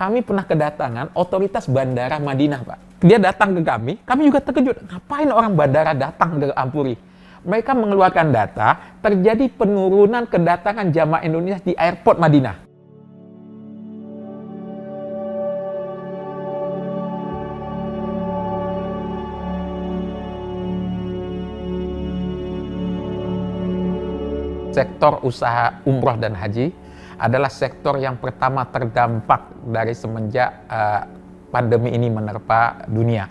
kami pernah kedatangan otoritas bandara Madinah, Pak. Dia datang ke kami juga terkejut. Ngapain orang bandara datang ke Ampuri? Mereka mengeluarkan data, terjadi penurunan kedatangan jamaah Indonesia di airport Madinah. Sektor usaha umroh dan haji adalah sektor yang pertama terdampak dari semenjak pandemi ini menerpa dunia.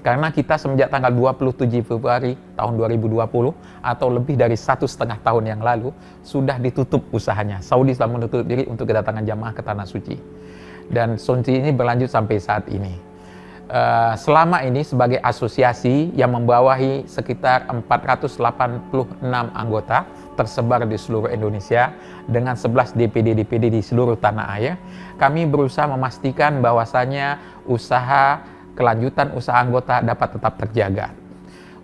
Karena kita semenjak tanggal 27 Februari tahun 2020 atau lebih dari 1,5 tahun yang lalu sudah ditutup usahanya. Saudi telah menutup diri untuk kedatangan jamaah ke Tanah Suci. Dan kondisi ini berlanjut sampai saat ini. Selama ini sebagai asosiasi yang membawahi sekitar 486 anggota tersebar di seluruh Indonesia dengan 11 DPD-DPD di seluruh tanah air, kami berusaha memastikan bahwasannya usaha kelanjutan usaha anggota dapat tetap terjaga.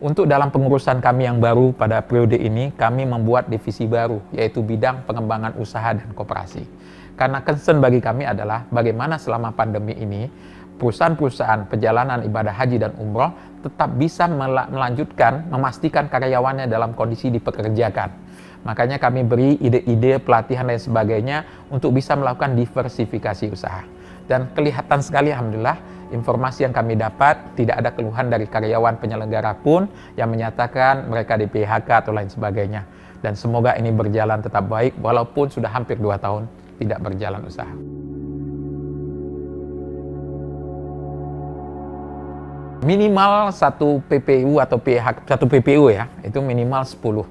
Untuk dalam pengurusan kami yang baru pada periode ini, kami membuat divisi baru, yaitu bidang pengembangan usaha dan koperasi. Karena concern bagi kami adalah bagaimana selama pandemi ini, perusahaan-perusahaan perjalanan ibadah haji dan umroh tetap bisa melanjutkan, memastikan karyawannya dalam kondisi dipekerjakan. Makanya kami beri ide-ide pelatihan dan sebagainya untuk bisa melakukan diversifikasi usaha. Dan kelihatan sekali alhamdulillah, informasi yang kami dapat tidak ada keluhan dari karyawan penyelenggara pun yang menyatakan mereka di PHK atau lain sebagainya. Dan semoga ini berjalan tetap baik walaupun sudah hampir 2 tahun tidak berjalan usaha. Minimal satu PPU atau PHK, satu PPU ya, itu minimal 10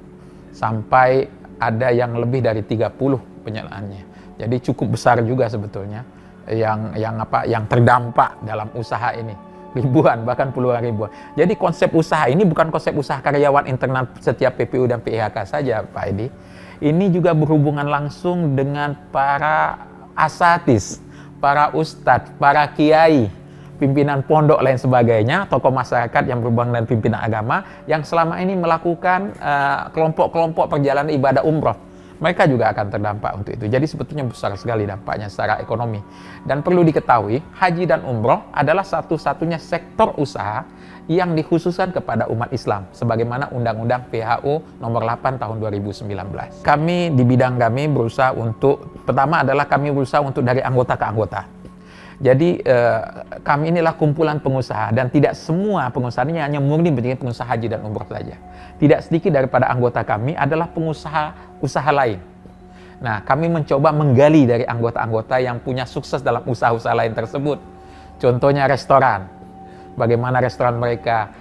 sampai ada yang lebih dari 30 penyelenggaranya. Jadi cukup besar juga sebetulnya yang terdampak dalam usaha ini. Ribuan, bahkan puluhan ribuan. Jadi konsep usaha ini bukan konsep usaha karyawan internal setiap PPU dan PHK saja, Pak Edi. Ini juga berhubungan langsung dengan para asatis, para ustadz, para kiai, pimpinan pondok lain sebagainya, tokoh masyarakat yang berhubungan dengan pimpinan agama yang selama ini melakukan kelompok-kelompok perjalanan ibadah umroh. Mereka juga akan terdampak untuk itu. Jadi sebetulnya besar sekali dampaknya secara ekonomi. Dan perlu diketahui, haji dan umroh adalah satu-satunya sektor usaha yang dikhususkan kepada umat Islam sebagaimana Undang-Undang PHU nomor 8 tahun 2019. Kami di bidang kami berusaha untuk, pertama adalah kami berusaha untuk dari anggota ke anggota. Jadi kami inilah kumpulan pengusaha dan tidak semua pengusaha ini hanya murni menjadi pengusaha haji dan umroh saja. Tidak sedikit daripada anggota kami adalah pengusaha usaha lain. Nah, kami mencoba menggali dari anggota-anggota yang punya sukses dalam usaha-usaha lain tersebut. Contohnya restoran. Bagaimana restoran mereka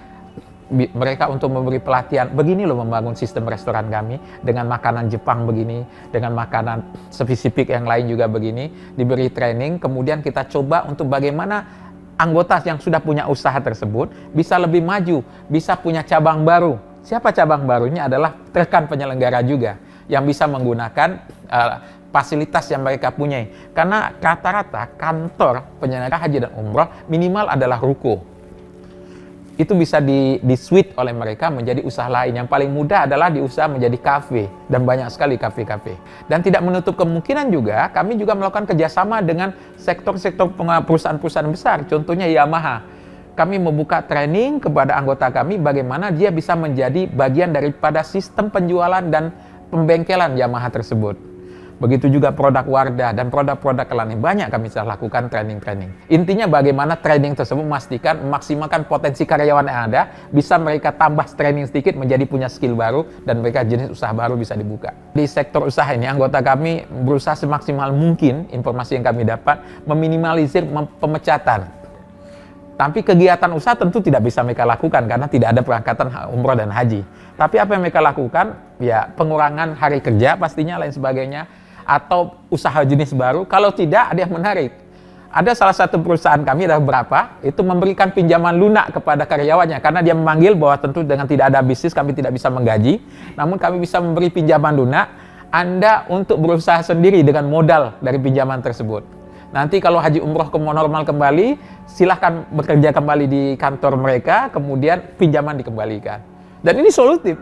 untuk memberi pelatihan, begini loh membangun sistem restoran kami, dengan makanan Jepang begini, dengan makanan spesifik yang lain juga begini, diberi training, kemudian kita coba untuk bagaimana anggota yang sudah punya usaha tersebut bisa lebih maju, bisa punya cabang baru. Siapa cabang barunya? Adalah rekan penyelenggara juga, yang bisa menggunakan fasilitas yang mereka punyai. Karena rata-rata kantor penyelenggara haji dan umroh minimal adalah ruko. Itu bisa di-switch oleh mereka menjadi usaha lain. Yang paling mudah adalah diusaha menjadi kafe, dan banyak sekali kafe-kafe. Dan tidak menutup kemungkinan juga, kami juga melakukan kerjasama dengan sektor-sektor perusahaan-perusahaan besar, contohnya Yamaha. Kami membuka training kepada anggota kami bagaimana dia bisa menjadi bagian daripada sistem penjualan dan pembengkelan Yamaha tersebut. Begitu juga produk Wardah dan produk-produk lain, banyak kami sudah lakukan training-training. Intinya bagaimana training tersebut memastikan, memaksimalkan potensi karyawan yang ada, bisa mereka tambah training sedikit menjadi punya skill baru, dan mereka jenis usaha baru bisa dibuka. Di sektor usaha ini, anggota kami berusaha semaksimal mungkin, informasi yang kami dapat, meminimalisir pemecatan. Tapi kegiatan usaha tentu tidak bisa mereka lakukan karena tidak ada perangkatan umroh dan haji. Tapi apa yang mereka lakukan? Ya pengurangan hari kerja pastinya, lain sebagainya, atau usaha jenis baru. Kalau tidak, ada yang menarik. Ada salah satu perusahaan kami, ada beberapa, itu memberikan pinjaman lunak kepada karyawannya. Karena dia memanggil bahwa tentu dengan tidak ada bisnis, kami tidak bisa menggaji. Namun kami bisa memberi pinjaman lunak, Anda untuk berusaha sendiri dengan modal dari pinjaman tersebut. Nanti kalau haji umroh normal kembali, silahkan bekerja kembali di kantor mereka, kemudian pinjaman dikembalikan. Dan ini solutif.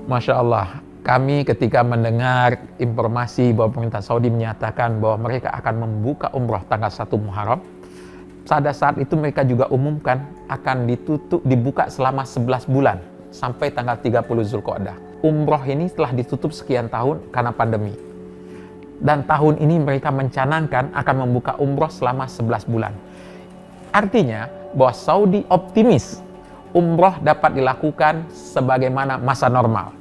Masya Allah, Kami ketika mendengar informasi bahwa pemerintah Saudi menyatakan bahwa mereka akan membuka umroh tanggal 1 Muharram, pada saat itu mereka juga umumkan akan dibuka selama 11 bulan sampai tanggal 30 Zulqa'dah. Umroh ini telah ditutup sekian tahun karena pandemi. Dan tahun ini mereka mencanangkan akan membuka umroh selama 11 bulan. Artinya bahwa Saudi optimis umroh dapat dilakukan sebagaimana masa normal.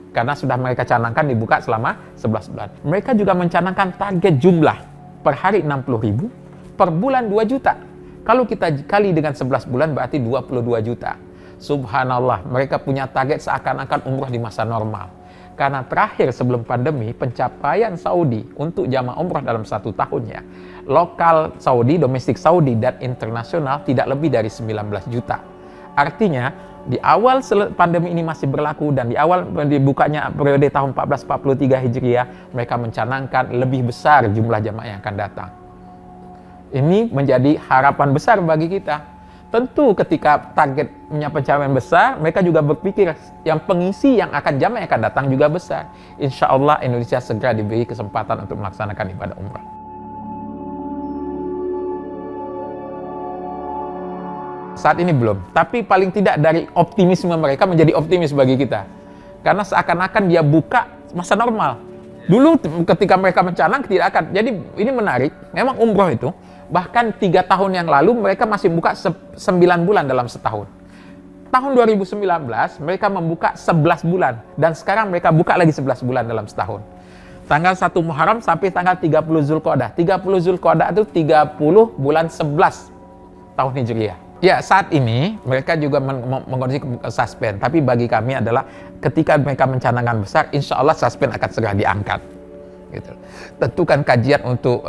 Karena sudah mereka canangkan dibuka selama 11 bulan. Mereka juga mencanangkan target jumlah per hari 60.000, per bulan 2 juta. Kalau kita kali dengan 11 bulan berarti 22 juta. Subhanallah, mereka punya target seakan-akan umroh di masa normal. Karena terakhir sebelum pandemi, pencapaian Saudi untuk jamaah umroh dalam 1 tahunnya, lokal Saudi, domestik Saudi, dan internasional tidak lebih dari 19 juta. Artinya, di awal pandemi ini masih berlaku dan di awal dibukanya periode tahun 1443 Hijriah, mereka mencanangkan lebih besar jumlah jamaah yang akan datang. Ini menjadi harapan besar bagi kita. Tentu ketika targetnya pencapaian besar, mereka juga berpikir yang pengisi yang akan jamaah yang akan datang juga besar. Insya Allah Indonesia segera diberi kesempatan untuk melaksanakan ibadah umrah. Saat ini belum, tapi paling tidak dari optimisme mereka menjadi optimis bagi kita. Karena seakan-akan dia buka masa normal. Dulu ketika mereka mencanang tidak akan. Jadi ini menarik, memang umroh itu, bahkan 3 tahun yang lalu mereka masih buka 9 bulan dalam setahun. Tahun 2019 mereka membuka 11 bulan, dan sekarang mereka buka lagi 11 bulan dalam setahun. Tanggal 1 Muharram sampai tanggal 30 Zulqa'dah. 30 Zulqa'dah itu 30 bulan 11 tahun Hijriah. Ya, saat ini mereka juga mengkondisi suspend. Tapi bagi kami adalah ketika mereka mencanangkan besar, insya Allah suspend akan segera diangkat. Gitu. Tentukan kajian untuk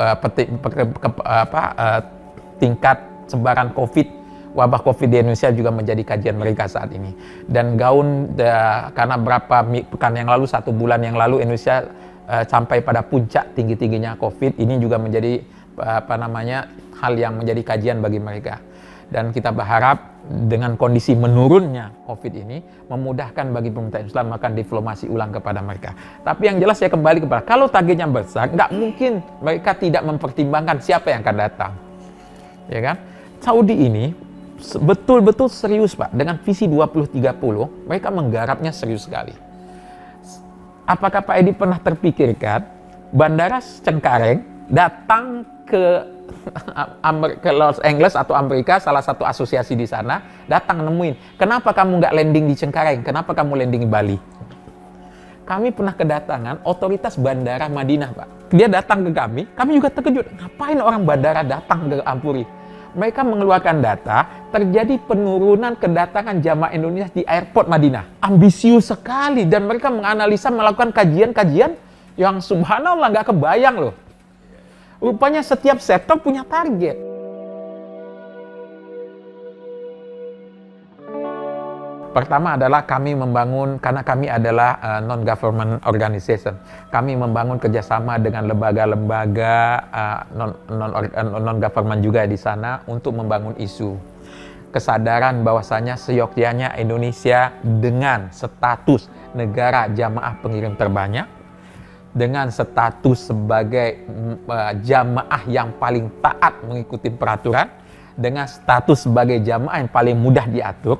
tingkat sebaran COVID, wabah COVID di Indonesia juga menjadi kajian mereka saat ini. Dan karena berapa pekan yang lalu, 1 bulan yang lalu Indonesia sampai pada puncak tinggi-tingginya COVID, ini juga menjadi hal yang menjadi kajian bagi mereka. Dan kita berharap dengan kondisi menurunnya COVID ini memudahkan bagi pemerintah Islam melakukan diplomasi ulang kepada mereka. Tapi yang jelas saya kembali kepada, kalau targetnya besar, nggak mungkin mereka tidak mempertimbangkan siapa yang akan datang. Ya kan? Saudi ini betul-betul serius, Pak. Dengan visi 2030, mereka menggarapnya serius sekali. Apakah Pak Edi pernah terpikirkan Bandara Cengkareng datang ke Los Angeles atau Amerika, salah satu asosiasi di sana, datang nemuin, kenapa kamu nggak landing di Cengkareng? Kenapa kamu landing di Bali? Kami pernah kedatangan otoritas bandara Madinah, Pak. Dia datang ke kami juga terkejut. Ngapain orang bandara datang ke Ampuri? Mereka mengeluarkan data, terjadi penurunan kedatangan jamaah Indonesia di airport Madinah. Ambisius sekali, dan mereka menganalisa, melakukan kajian-kajian yang subhanallah nggak kebayang loh. Rupanya setiap sektor punya target. Pertama adalah kami membangun, karena kami adalah non-government organization. Kami membangun kerjasama dengan lembaga-lembaga non-government juga di sana untuk membangun isu. Kesadaran bahwasanya seyogyanya Indonesia dengan status negara jamaah pengirim terbanyak, dengan status sebagai jamaah yang paling taat mengikuti peraturan, dengan status sebagai jamaah yang paling mudah diatur,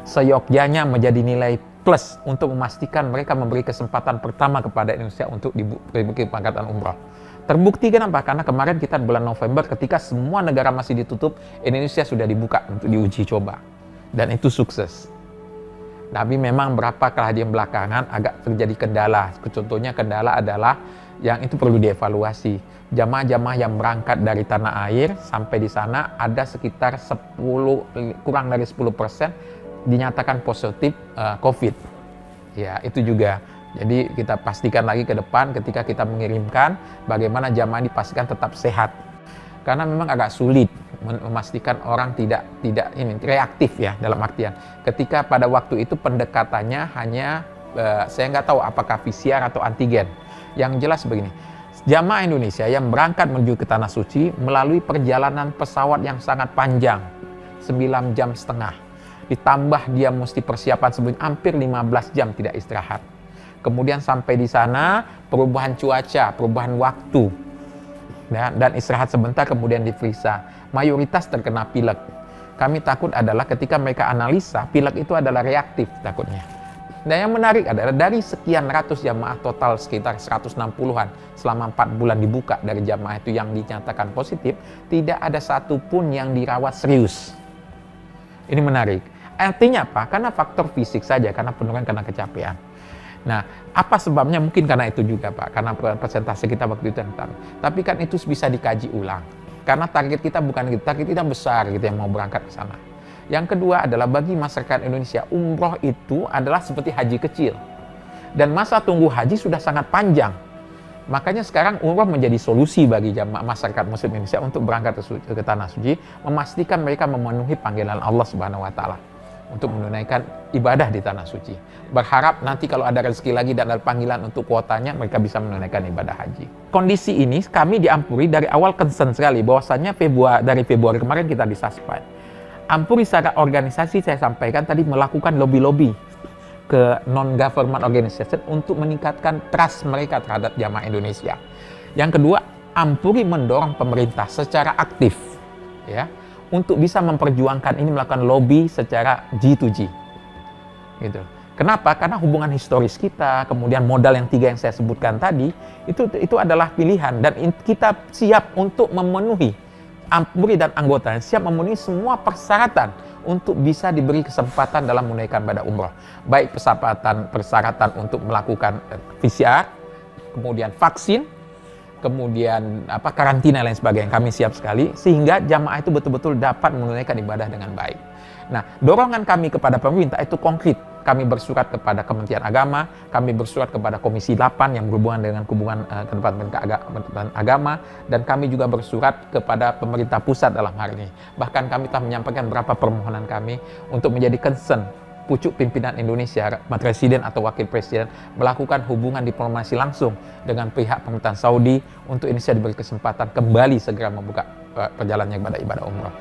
seyogyanya menjadi nilai plus untuk memastikan mereka memberi kesempatan pertama kepada Indonesia untuk diberi pangkatan umrah. Terbukti kenapa? Karena kemarin kita bulan November ketika semua negara masih ditutup, Indonesia sudah dibuka untuk diuji coba. Dan itu sukses. Tapi memang berapa kejadian belakangan agak terjadi kendala. Contohnya kendala adalah yang itu perlu dievaluasi. Jamaah-jamaah yang berangkat dari tanah air sampai di sana ada sekitar kurang dari 10% dinyatakan positif COVID. Ya, itu juga. Jadi kita pastikan lagi ke depan ketika kita mengirimkan bagaimana jamaah dipastikan tetap sehat. Karena memang agak sulit memastikan orang tidak reaktif ya, dalam artian ketika pada waktu itu pendekatannya hanya saya nggak tahu apakah PCR atau antigen. Yang jelas begini, jamaah Indonesia yang berangkat menuju ke Tanah Suci melalui perjalanan pesawat yang sangat panjang 9,5 jam, ditambah dia mesti persiapan sebelum hampir 15 jam tidak istirahat. Kemudian sampai di sana, perubahan cuaca, perubahan waktu, ya, dan istirahat sebentar, kemudian diperiksa. Mayoritas terkena pilek. Kami takut adalah ketika mereka analisa, pilek itu adalah reaktif takutnya. Dan yang menarik adalah dari sekian ratus jamaah total sekitar 160-an selama 4 bulan dibuka dari jamaah itu yang dinyatakan positif, tidak ada satupun yang dirawat serius. Ini menarik. Artinya apa? Karena faktor fisik saja, karena penurunan, karena kecapean. Nah, apa sebabnya? Mungkin karena itu juga, Pak, karena persentase kita waktu itu rentan. Tapi kan itu bisa dikaji ulang. Karena target kita bukan gitu, target kita besar gitu yang mau berangkat ke sana. Yang kedua adalah bagi masyarakat Indonesia, umroh itu adalah seperti haji kecil. Dan masa tunggu haji sudah sangat panjang. Makanya sekarang umroh menjadi solusi bagi jamaah masyarakat muslim Indonesia untuk berangkat ke Tanah Suci, memastikan mereka memenuhi panggilan Allah Subhanahu wa Ta'ala untuk menunaikan ibadah di Tanah Suci. Berharap nanti kalau ada rezeki lagi dan ada panggilan untuk kuotanya, mereka bisa menunaikan ibadah haji. Kondisi ini kami di Ampuri dari awal concern sekali, bahwasannya dari Februari kemarin kita disuspend. Ampuri secara organisasi saya sampaikan tadi melakukan lobby-lobby ke non-government organization untuk meningkatkan trust mereka terhadap jamaah Indonesia. Yang kedua, Ampuri mendorong pemerintah secara aktif ya untuk bisa memperjuangkan ini, melakukan lobby secara G2G. Gitu. Kenapa? Karena hubungan historis kita, kemudian modal yang 3 yang saya sebutkan tadi, itu adalah pilihan dan kita siap untuk memenuhi. Ampuri dan anggotanya siap memenuhi semua persyaratan untuk bisa diberi kesempatan dalam menunaikan ibadah umroh. Baik persyaratan untuk melakukan PCR, kemudian vaksin, kemudian karantina dan lain sebagainya. Kami siap sekali sehingga jamaah itu betul-betul dapat menunaikan ibadah dengan baik. Nah, dorongan kami kepada pemerintah itu konkret. Kami bersurat kepada Kementerian Agama, kami bersurat kepada Komisi 8 yang berhubungan dengan Kementerian Agama, dan kami juga bersurat kepada pemerintah pusat dalam hal ini. Bahkan kami telah menyampaikan beberapa permohonan kami untuk menjadi concern pucuk pimpinan Indonesia, Presiden atau Wakil Presiden, melakukan hubungan diplomasi langsung dengan pihak pemerintahan Saudi untuk Indonesia diberi kesempatan kembali segera membuka perjalanannya kepada ibadah umroh.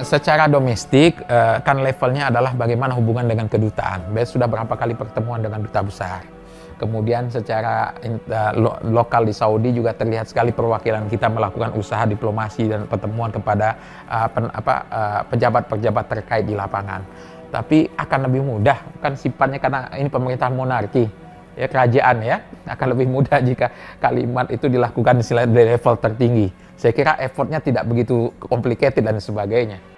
Secara domestik, kan levelnya adalah bagaimana hubungan dengan kedutaan. Sudah berapa kali pertemuan dengan duta besar. Kemudian secara lokal di Saudi juga terlihat sekali perwakilan kita melakukan usaha diplomasi dan pertemuan kepada pejabat-pejabat terkait di lapangan. Tapi akan lebih mudah, kan sifatnya karena ini pemerintahan monarki, ya kerajaan ya, akan lebih mudah jika kalimat itu dilakukan di level tertinggi. Saya kira effortnya tidak begitu complicated dan sebagainya.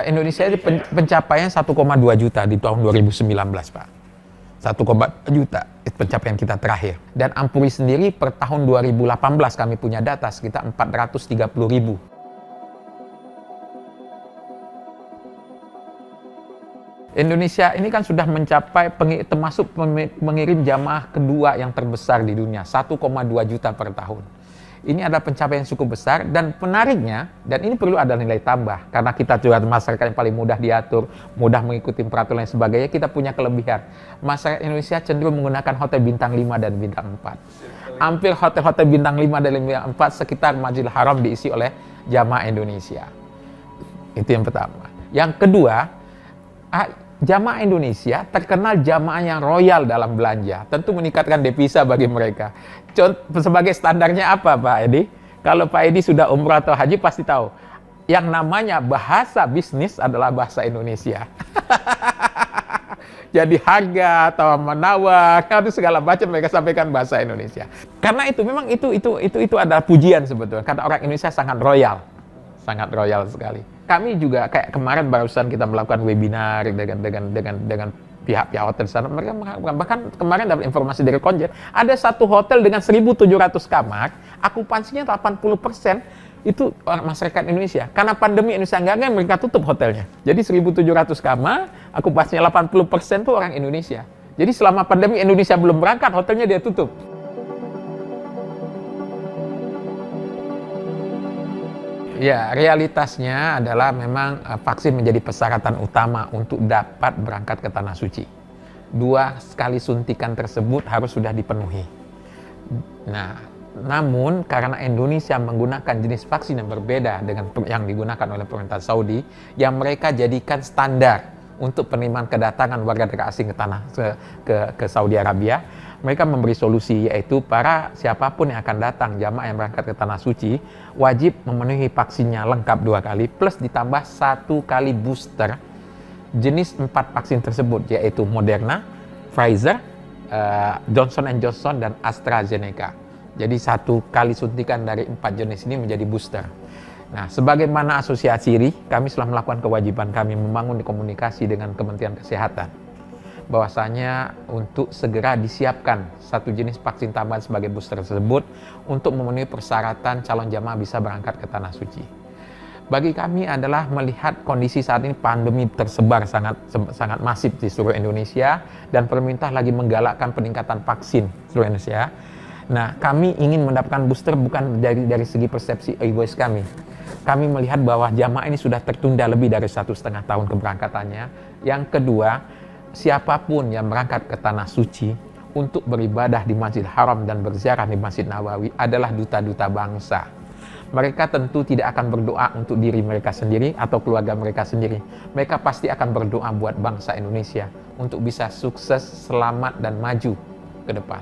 Indonesia itu pencapaian 1,2 juta di tahun 2019, Pak. 1,2 juta itu pencapaian kita terakhir. Dan Ampuri sendiri per tahun 2018 kami punya data sekitar 430.000. Indonesia ini kan sudah mencapai termasuk mengirim jamaah kedua yang terbesar di dunia, 1,2 juta per tahun. Ini adalah pencapaian yang cukup besar dan menariknya, dan ini perlu ada nilai tambah karena kita juga masyarakat yang paling mudah diatur, mudah mengikuti peraturan dan sebagainya. Kita punya kelebihan. Masyarakat Indonesia cenderung menggunakan hotel bintang 5 dan bintang 4. Hampir hotel-hotel bintang 5 dan bintang 4 sekitar Masjidil Haram diisi oleh jamaah Indonesia. Itu yang pertama. Yang kedua, jamaah Indonesia terkenal jamaah yang royal dalam belanja, tentu meningkatkan devisa bagi mereka. Sebagai standarnya apa, Pak Edi? Kalau Pak Edi sudah umrah atau haji pasti tahu, yang namanya bahasa bisnis adalah bahasa Indonesia. Jadi harga atau menawar, itu segala macam mereka sampaikan bahasa Indonesia. Karena itu memang itu adalah pujian sebetulnya, karena orang Indonesia sangat royal sekali. Kami juga kayak kemarin barusan kita melakukan webinar dengan pihak-pihak hotel sana. Mereka bahkan kemarin dapat informasi dari Konjen, ada satu hotel dengan 1.700 kamar, akupansinya 80% itu orang masyarakat Indonesia. Karena pandemi Indonesia enggak, mereka tutup hotelnya. Jadi 1.700 kamar, akupansinya 80% itu orang Indonesia. Jadi selama pandemi Indonesia belum berangkat, hotelnya dia tutup. Ya, realitasnya adalah memang vaksin menjadi persyaratan utama untuk dapat berangkat ke Tanah Suci. 2 kali suntikan tersebut harus sudah dipenuhi. Nah, Namun karena Indonesia menggunakan jenis vaksin yang berbeda dengan yang digunakan oleh pemerintah Saudi, yang mereka jadikan standar untuk penerimaan kedatangan warga negara asing ke Saudi Arabia, mereka memberi solusi, yaitu para siapapun yang akan datang, jamaah yang berangkat ke Tanah Suci, wajib memenuhi vaksinnya lengkap 2 kali, plus ditambah 1 kali booster jenis 4 vaksin tersebut, yaitu Moderna, Pfizer, Johnson & Johnson, dan AstraZeneca. Jadi 1 kali suntikan dari 4 jenis ini menjadi booster. Nah, sebagaimana asosiasi RI, kami telah melakukan kewajiban kami membangun komunikasi dengan Kementerian Kesehatan, bahwasanya untuk segera disiapkan 1 jenis vaksin tambahan sebagai booster tersebut untuk memenuhi persyaratan calon jamaah bisa berangkat ke Tanah Suci. Bagi kami adalah melihat kondisi saat ini pandemi tersebar sangat masif di seluruh Indonesia dan pemerintah lagi menggalakkan peningkatan vaksin seluruh Indonesia. Nah, kami ingin mendapatkan booster bukan dari segi persepsi egois kami. Kami melihat bahwa jamaah ini sudah tertunda lebih dari 1,5 tahun keberangkatannya. Yang kedua, siapapun yang berangkat ke Tanah Suci untuk beribadah di Masjid Haram dan berziarah di Masjid Nabawi adalah duta-duta bangsa. Mereka tentu tidak akan berdoa untuk diri mereka sendiri atau keluarga mereka sendiri. Mereka pasti akan berdoa buat bangsa Indonesia untuk bisa sukses, selamat, dan maju ke depan.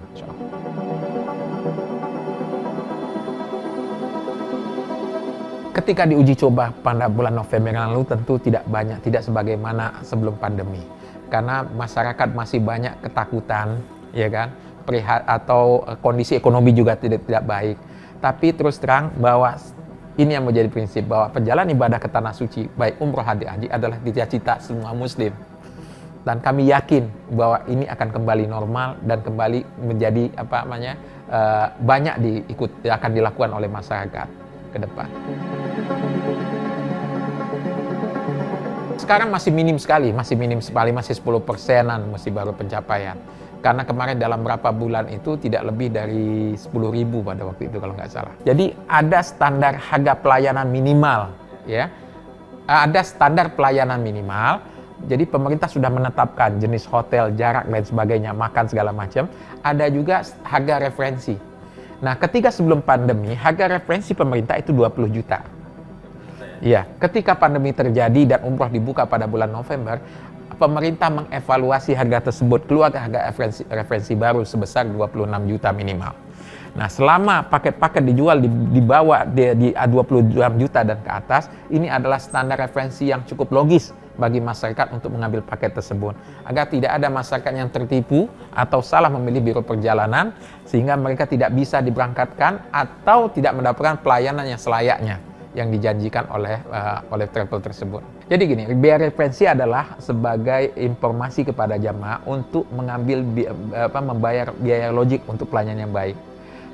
Ketika diuji coba pada bulan November yang lalu tentu tidak banyak, tidak sebagaimana sebelum pandemi. Karena masyarakat masih banyak ketakutan, ya kan, atau kondisi ekonomi juga tidak baik. Tapi terus terang bahwa ini yang menjadi prinsip, bahwa perjalanan ibadah ke Tanah Suci, baik umroh haji adalah cita-cita semua muslim. Dan kami yakin bahwa ini akan kembali normal dan kembali menjadi banyak akan dilakukan oleh masyarakat ke depan. Sekarang masih minim sekali, masih 10%-an masih baru pencapaian. Karena kemarin dalam berapa bulan itu tidak lebih dari 10.000 pada waktu itu kalau nggak salah. Jadi ada standar harga pelayanan minimal, ya. Ada standar pelayanan minimal. Jadi pemerintah sudah menetapkan jenis hotel, jarak dan sebagainya, makan segala macam. Ada juga harga referensi. Nah, ketika sebelum pandemi, harga referensi pemerintah itu 20 juta. Ya, ketika pandemi terjadi dan umroh dibuka pada bulan November, pemerintah mengevaluasi harga tersebut, keluar harga referensi baru sebesar 26 juta minimal. Nah, selama paket-paket dijual di bawah di 26 juta dan ke atas, ini adalah standar referensi yang cukup logis bagi masyarakat untuk mengambil paket tersebut, agar tidak ada masyarakat yang tertipu atau salah memilih biro perjalanan sehingga mereka tidak bisa diberangkatkan atau tidak mendapatkan pelayanan yang selayaknya yang dijanjikan oleh travel tersebut. Jadi gini, biaya referensi adalah sebagai informasi kepada jamaah untuk membayar biaya logik untuk pelayanan yang baik.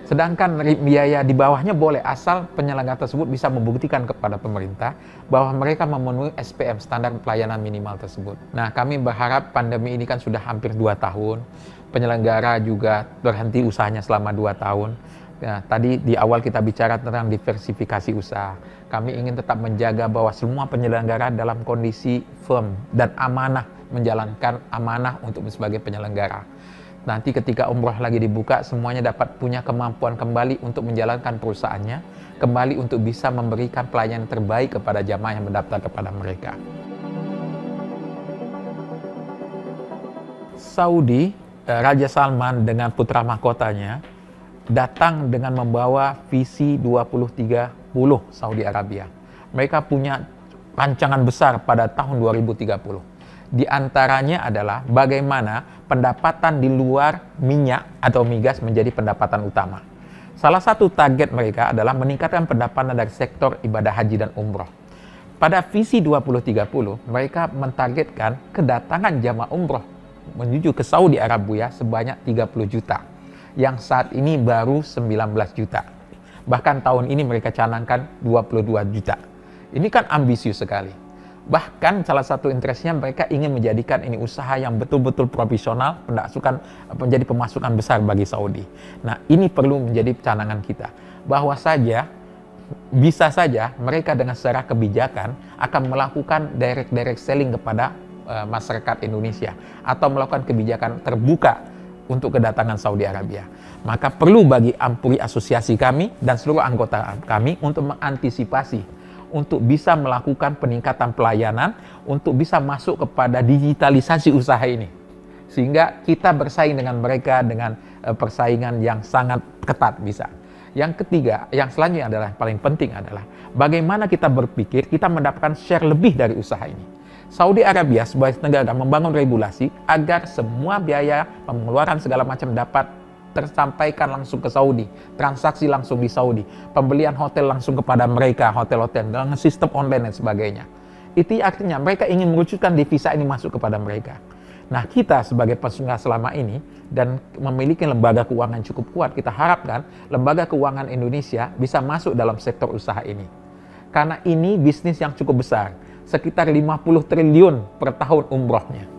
Sedangkan biaya di bawahnya boleh asal penyelenggara tersebut bisa membuktikan kepada pemerintah bahwa mereka memenuhi SPM, standar pelayanan minimal tersebut. Nah, kami berharap pandemi ini kan sudah hampir 2 tahun, penyelenggara juga berhenti usahanya selama 2 tahun. Nah, tadi di awal kita bicara tentang diversifikasi usaha. Kami ingin tetap menjaga bahwa semua penyelenggara dalam kondisi firm dan amanah, menjalankan amanah untuk sebagai penyelenggara. Nanti ketika umroh lagi dibuka, semuanya dapat punya kemampuan kembali untuk menjalankan perusahaannya, kembali untuk bisa memberikan pelayanan terbaik kepada jamaah yang mendaftar kepada mereka. Saudi, Raja Salman dengan putra mahkotanya datang dengan membawa visi 2030 Saudi Arabia. Mereka punya rancangan besar pada tahun 2030. Di antaranya adalah bagaimana pendapatan di luar minyak atau migas menjadi pendapatan utama. Salah satu target mereka adalah meningkatkan pendapatan dari sektor ibadah haji dan umroh. Pada visi 2030, mereka mentargetkan kedatangan jamaah umroh menuju ke Saudi Arabia sebanyak 30 juta. Yang saat ini baru 19 juta. Bahkan tahun ini mereka canangkan 22 juta. Ini kan ambisius sekali. Bahkan salah satu interestnya mereka ingin menjadikan ini usaha yang betul-betul profesional, menjadi pemasukan besar bagi Saudi. Nah, ini perlu menjadi canangan kita. Bahwa bisa saja mereka dengan secara kebijakan akan melakukan direct selling kepada masyarakat Indonesia atau melakukan kebijakan terbuka untuk kedatangan Saudi Arabia. Maka perlu bagi Ampuri asosiasi kami dan seluruh anggota kami untuk mengantisipasi, untuk bisa melakukan peningkatan pelayanan, untuk bisa masuk kepada digitalisasi usaha ini. Sehingga kita bersaing dengan mereka dengan persaingan yang sangat ketat bisa. Yang ketiga, yang selanjutnya adalah paling penting adalah bagaimana kita berpikir kita mendapatkan share lebih dari usaha ini. Saudi Arabia sebagai negara membangun regulasi agar semua biaya pengeluaran segala macam dapat tersampaikan langsung ke Saudi, transaksi langsung di Saudi, pembelian hotel langsung kepada mereka, hotel-hotel dengan sistem online dan sebagainya. Itu artinya mereka ingin melucukan devisa ini masuk kepada mereka. Nah, kita sebagai pengusaha selama ini dan memiliki lembaga keuangan cukup kuat, kita harapkan lembaga keuangan Indonesia bisa masuk dalam sektor usaha ini. Karena ini bisnis yang cukup besar, sekitar 50 triliun per tahun umrohnya.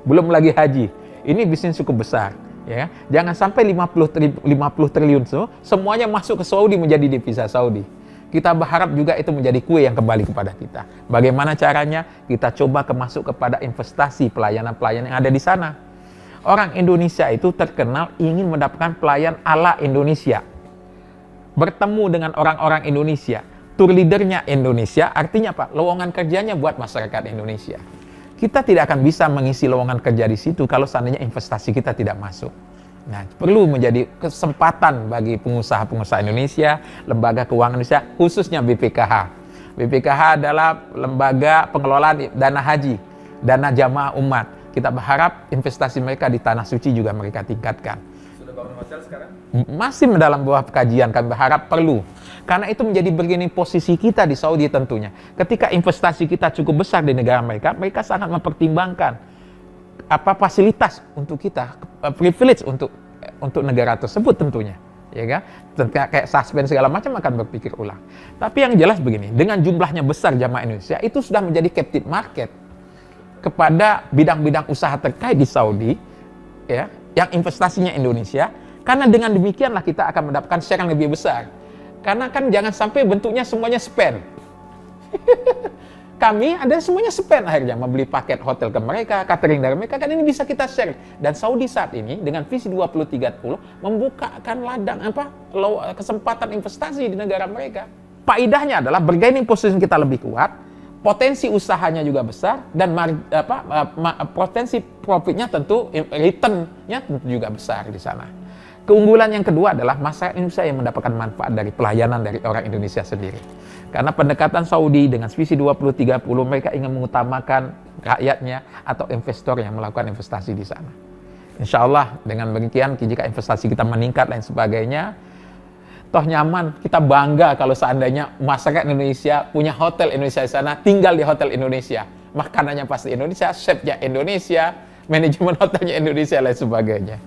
Belum lagi haji, ini bisnis cukup besar. Ya, jangan sampai 50 triliun semuanya masuk ke Saudi menjadi devisa Saudi. Kita berharap juga itu menjadi kue yang kembali kepada kita. Bagaimana caranya? Kita coba masuk kepada investasi pelayanan-pelayanan yang ada di sana. Orang Indonesia itu terkenal ingin mendapatkan pelayan ala Indonesia. Bertemu dengan orang-orang Indonesia. Tour leadernya Indonesia, artinya apa? Lowongan kerjanya buat masyarakat Indonesia. Kita tidak akan bisa mengisi lowongan kerja di situ kalau seandainya investasi kita tidak masuk. Nah, perlu menjadi kesempatan bagi pengusaha-pengusaha Indonesia, lembaga keuangan Indonesia, khususnya BPKH. BPKH adalah lembaga pengelolaan dana haji, dana jamaah umat. Kita berharap investasi mereka di Tanah Suci juga mereka tingkatkan. Sudah bangun hotel sekarang? Masih dalam bawah kajian, kami berharap perlu. Karena itu menjadi bargaining posisi kita di Saudi tentunya. Ketika investasi kita cukup besar di negara mereka, mereka sangat mempertimbangkan apa fasilitas untuk kita, privilege untuk negara tersebut tentunya, ya kan? Kayak suspend segala macam akan berpikir ulang. Tapi yang jelas begini, dengan jumlahnya besar jamaah Indonesia itu sudah menjadi captive market kepada bidang-bidang usaha terkait di Saudi, ya, yang investasinya Indonesia. Karena dengan demikianlah kita akan mendapatkan share yang lebih besar. Karena kan jangan sampai bentuknya semuanya spend. Kami ada semuanya spend akhirnya membeli paket hotel ke mereka, catering dari mereka, kan ini bisa kita share. Dan Saudi saat ini dengan visi 2030 membukakan ladang kesempatan investasi di negara mereka. Faedahnya adalah bargaining position kita lebih kuat, potensi usahanya juga besar dan potensi profitnya tentu, return-nya tentu juga besar di sana. Keunggulan yang kedua adalah masyarakat Indonesia yang mendapatkan manfaat dari pelayanan dari orang Indonesia sendiri. Karena pendekatan Saudi dengan visi 2030 mereka ingin mengutamakan rakyatnya atau investor yang melakukan investasi di sana. Insya Allah dengan demikian jika investasi kita meningkat dan sebagainya, toh nyaman, kita bangga kalau seandainya masyarakat Indonesia punya hotel Indonesia di sana, tinggal di hotel Indonesia. Makanannya pasti Indonesia, chefnya Indonesia, manajemen hotelnya Indonesia dan sebagainya.